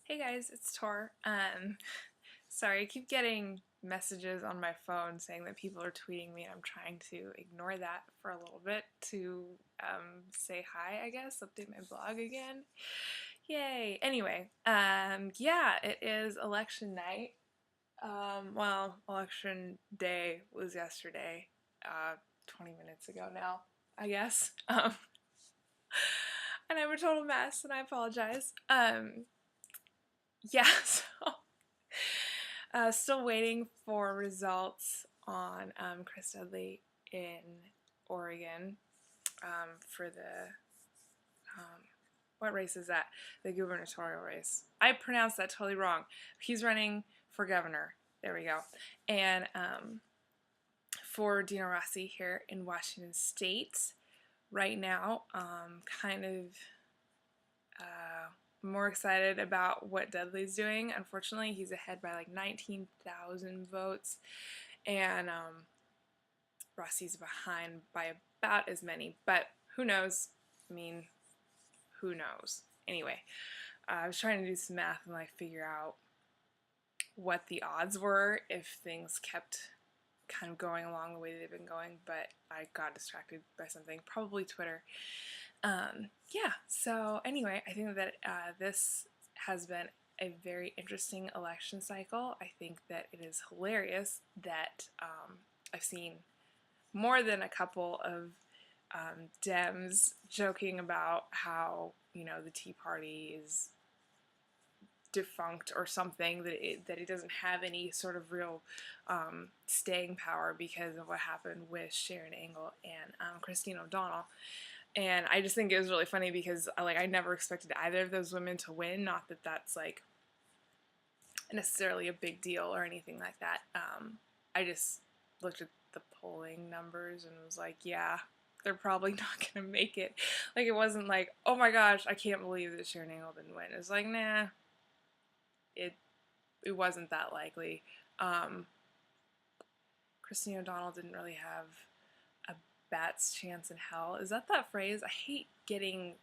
Hey guys, it's Tor. Sorry, I keep getting messages on my phone saying that people are tweeting me, and I'm trying to ignore that for a little bit to say hi, I guess, update my blog again. Yay! Anyway, yeah, it is election night. Well, election day was yesterday, 20 minutes ago now, I guess. And I'm a total mess, and I apologize. Yeah, so still waiting for results on Chris Dudley in Oregon for the what race is that? The gubernatorial race. I pronounced that totally wrong. He's running for governor. There we go. And for Dino Rossi here in Washington State. Right now, kind of more excited about what Dudley's doing. Unfortunately, he's ahead by like 19,000 votes, and Rossi's behind by about as many, but who knows? I mean, who knows? Anyway, I was trying to do some math and like figure out what the odds were if things kept kind of going along the way they've been going, but I got distracted by something, probably Twitter. Yeah, so anyway, I think that this has been a very interesting election cycle. I think that it is hilarious that I've seen more than a couple of Dems joking about how, the Tea Party is defunct or something, that it doesn't have any sort of real staying power because of what happened with Sharon Angle and Christine O'Donnell. And I just think it was really funny because I never expected either of those women to win. Not that that's like necessarily a big deal or anything like that. I just looked at the polling numbers and was like, yeah, they're probably not going to make it. Like, it wasn't like, oh my gosh, I can't believe that Sharon Angle didn't win. It was like, nah, it wasn't that likely. Christine O'Donnell didn't really have a bat's chance in hell. Is that phrase? I hate getting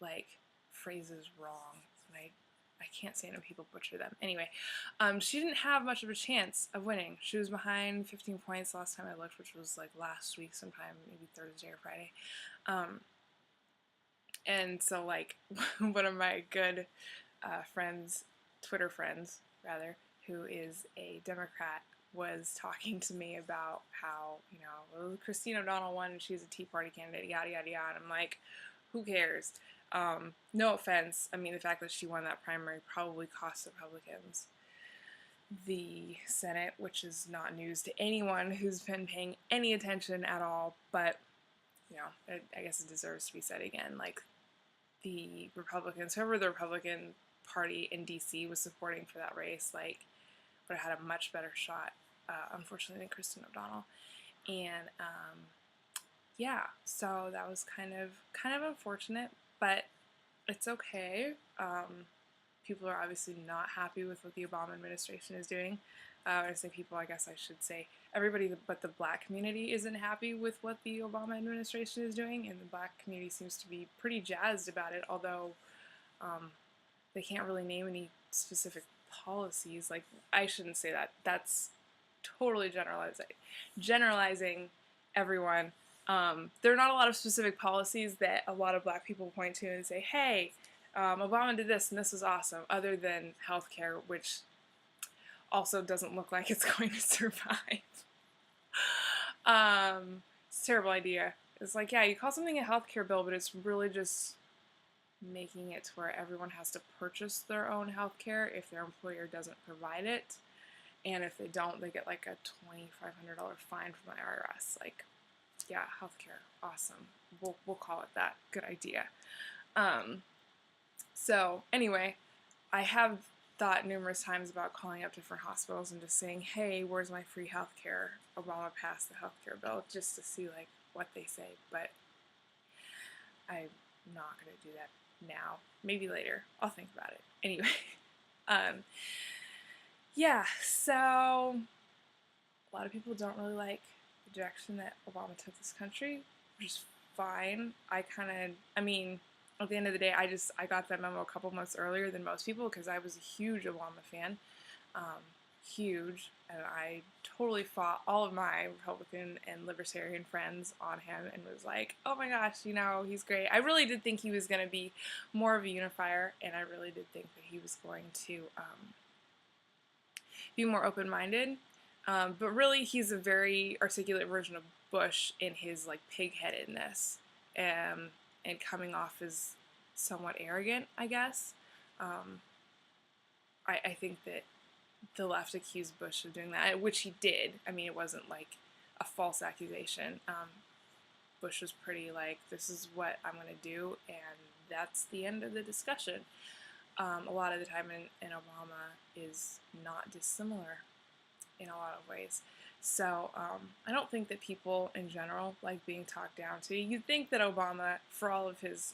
like phrases wrong. I can't stand when people butcher them. Anyway, she didn't have much of a chance of winning. She was behind 15 points last time I looked, which was like last week sometime, maybe Thursday or Friday. And so like one of my good friends, Twitter friends rather, who is a Democrat, was talking to me about how, well, Christine O'Donnell won and she's a Tea Party candidate, yada, yada, yada. And I'm like, who cares? No offense. I mean, the fact that she won that primary probably cost Republicans the Senate, which is not news to anyone who's been paying any attention at all. But, I guess it deserves to be said again. Like, the Republicans, whoever the Republican Party in D.C. was supporting for that race, like, would have had a much better shot, unfortunately, than Kristen O'Donnell. And yeah, so that was kind of unfortunate, but it's okay. People are obviously not happy with what the Obama administration is doing. When I say people, I guess I should say everybody but the black community isn't happy with what the Obama administration is doing, and the black community seems to be pretty jazzed about it, although they can't really name any specific policies. Like, I shouldn't say that. That's totally generalizing everyone. There are not a lot of specific policies that a lot of black people point to and say, hey, Obama did this and this is awesome, other than healthcare, which also doesn't look like it's going to survive. It's a terrible idea. It's like, yeah, you call something a healthcare bill, but it's really just making it to where everyone has to purchase their own healthcare if their employer doesn't provide it. And if they don't, they get like a $2,500 fine from the IRS. Like, yeah, healthcare, awesome. We'll call it that. Good idea. So anyway, I have thought numerous times about calling up different hospitals and just saying, hey, where's my free healthcare? Obama passed the healthcare bill, just to see like what they say. But I'm not going to do that now. Maybe later. I'll think about it. Anyway, yeah, so a lot of people don't really like the direction that Obama took this country, which is fine. I mean, at the end of the day, I got that memo a couple months earlier than most people because I was a huge Obama fan, um, huge, and I totally fought all of my Republican and Libertarian friends on him and was like, oh my gosh, you know, he's great. I really did think he was going to be more of a unifier, and I really did think that he was going to be more open-minded. But really, he's a very articulate version of Bush in his like pig-headedness, and coming off as somewhat arrogant, I guess. Um, I think that the left accused Bush of doing that, which he did. I mean, it wasn't like a false accusation. Bush was pretty like, this is what I'm going to do, and that's the end of the discussion. A lot of the time in Obama is not dissimilar in a lot of ways. So I don't think that people in general like being talked down to. You'd think that Obama, for all of his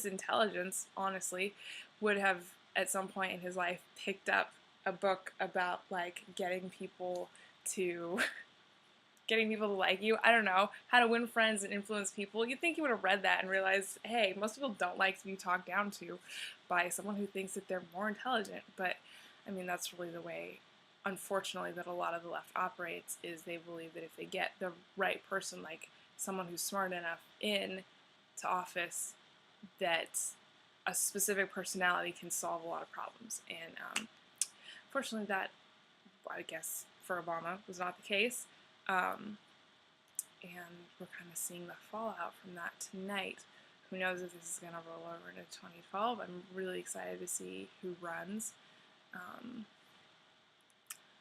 intelligence, honestly, would have at some point in his life picked up a book about like getting people to like you. I don't know, how to win friends and influence people. You'd think he would have read that and realized, hey, most people don't like to be talked down to by someone who thinks that they're more intelligent. But I mean, that's really the way, unfortunately, that a lot of the left operates, is they believe that if they get the right person, like someone who's smart enough in to office, that a specific personality can solve a lot of problems. And fortunately, that, I guess, for Obama was not the case. And we're kind of seeing the fallout from that tonight. Who knows if this is going to roll over into 2012. I'm really excited to see who runs.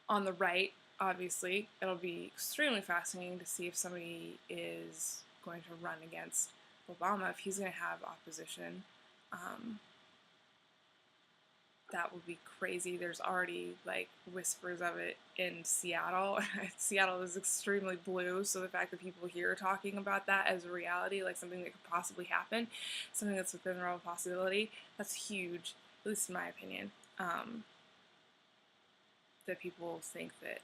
On the right, obviously, it'll be extremely fascinating to see if somebody is going to run against Obama, if he's going to have opposition. That would be crazy. There's already like whispers of it in Seattle. Seattle is extremely blue, so the fact that people here are talking about that as a reality, like something that could possibly happen, something that's within the realm of possibility, that's huge, at least in my opinion. That people think that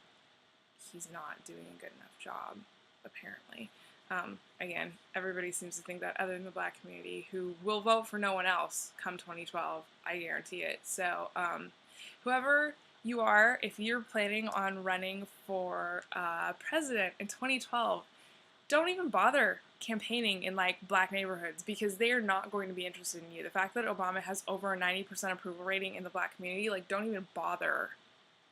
he's not doing a good enough job, apparently. Again, everybody seems to think that, other than the black community, who will vote for no one else come 2012. I guarantee it. So whoever you are, if you're planning on running for president in 2012, don't even bother campaigning in like black neighborhoods, because they are not going to be interested in you. The fact that Obama has over a 90% approval rating in the black community, like, don't even bother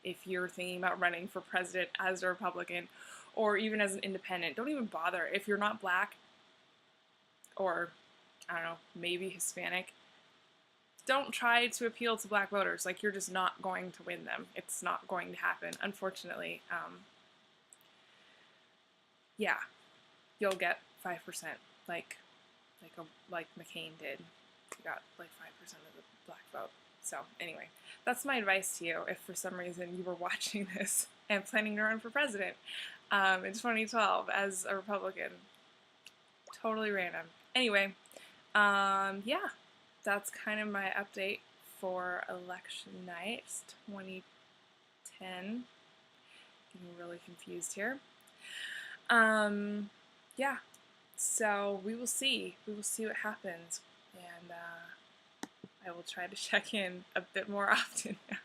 if you're thinking about running for president as a Republican or even as an independent. Don't even bother. If you're not black, or, I don't know, maybe Hispanic, don't try to appeal to black voters. Like, you're just not going to win them. It's not going to happen, unfortunately. Yeah, you'll get 5%, like McCain did. He got like 5% of the black vote. So anyway, that's my advice to you if for some reason you were watching this and planning to run for president in 2012 as a Republican. Totally random. Anyway, yeah, that's kind of my update for election night 2010. Getting really confused here. Yeah, so we will see. We will see what happens, and I will try to check in a bit more often now.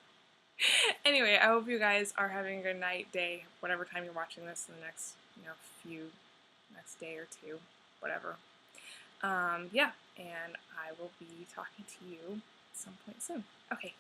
Anyway, I hope you guys are having a good night, day, whatever time you're watching this in the next, next day or two, whatever. Yeah, and I will be talking to you at some point soon. Okay,